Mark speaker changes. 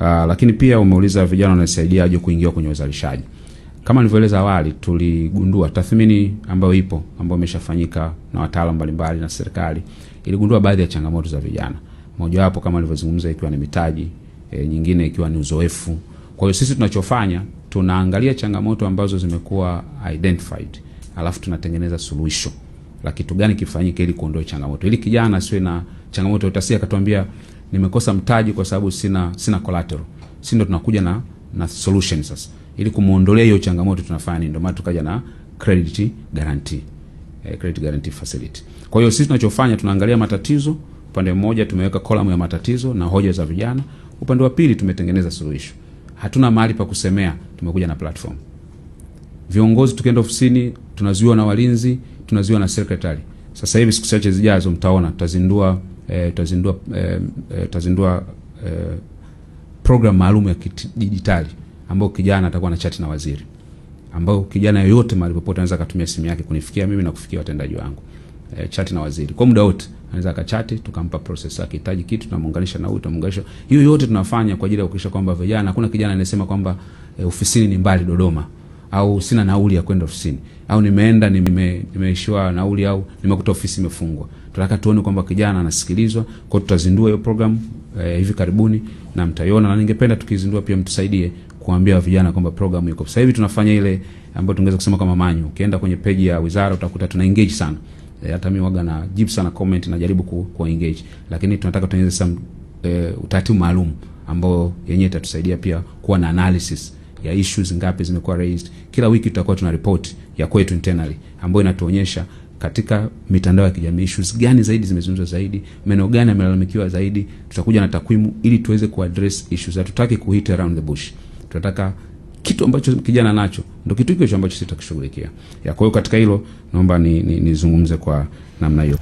Speaker 1: Lakini pia umeuliza vijana wanasaidia aje kuingia kwenye uzalishaji. Kama nilivyoeleza awali, tuligundua tathmini ambayo ipo, ambayo imeshafanyika na wataalamu mbalimbali na serikali, iligundua baadhi ya changamoto za vijana. Moja wapo kama nilivyozungumza ikiwa ni mitaji, nyingine ikiwa ni uzoefu. Kwa hiyo sisi tunachofanya, tunaangalia changamoto ambazo zimekuwa identified, alafu tunatengeneza suluhisho la kitu gani kifanyike ili kuondoa changamoto. Ili kijana asiwe na changamoto utasia akatuambia nimekosa mtaji kwa sababu sina collateral. Sisi ndo tunakuja na solution sasa. Ili kumuondolea hiyo changamoto tunafanya nini? Ndio maana tukaja na credit guarantee facility. Kwa hiyo sisi tunachofanya, tunaangalia matatizo. Upande mmoja tumeweka column ya matatizo na hoja za vijana. Upande wa pili tumetengeneza solution. Hatuna mahali pa kusemea, tumekuja na platform. Viongozi tukienda ofisini tunazuiwa na walinzi, tunazuiwa na secretary. Sasa hivi siku chache zijazo mtaona tutazindua program maalum ya digitali ambao kijana atakuwa na chat na waziri. Ambao kijana yoyote mahali popote anaweza kutumia simu yake kunifikia mimi na kufikia watendaji wangu. Chat na waziri. Kwa muda wote anaweza akachati, tukampa process yake, hitaji kitu tunamuunganisha na huyu, tunamuunganisha. Hiyo yote tunafanya kwa ajili ya kuhakikisha kwamba vijana, hakuna kijana anasema kwamba ofisini ni mbali Dodoma, au sina nauli ya kwenda ofisini, au nimeenda nimeishiwa nauli, au nimekuta ofisi imefungwa. Tunataka tuone kwamba kijana anasikilizwa. Kwa tutazindua hiyo program hivi karibuni na mtaiona, na ningependa tukizindua pia mtusaidie kuambia vijana kwamba program iko. Sasa hivi tunafanya ile ambayo tungeweza kusema kama manyu. Ukienda kwenye page ya wizara utakuta tuna engage sana. Hata mimi waga na jibu sana comment na jaribu ku engage. Lakini tunataka tutengeneze some utaratibu maalum ambao yenyewe itatusaidia pia kuwa na analysis ya issues ngapi zimekuwa raised. Kila wiki tutakuwa tuna report ya kwetu internally ambayo inatuonyesha katika mitandao ya kijamii issues gani zaidi zimezungumzwa zaidi, maeneo gani yamelalamikiwa zaidi. Tutakuja na takwimu ili tuweze kuaddress issues. Hatutaki kuhit around the bush. Tunataka kitu ambacho kijana nacho ndio kitu hicho ambacho sisi tutakishughulikia. Kwa hiyo katika hilo naomba nizungumze kwa namna hiyo.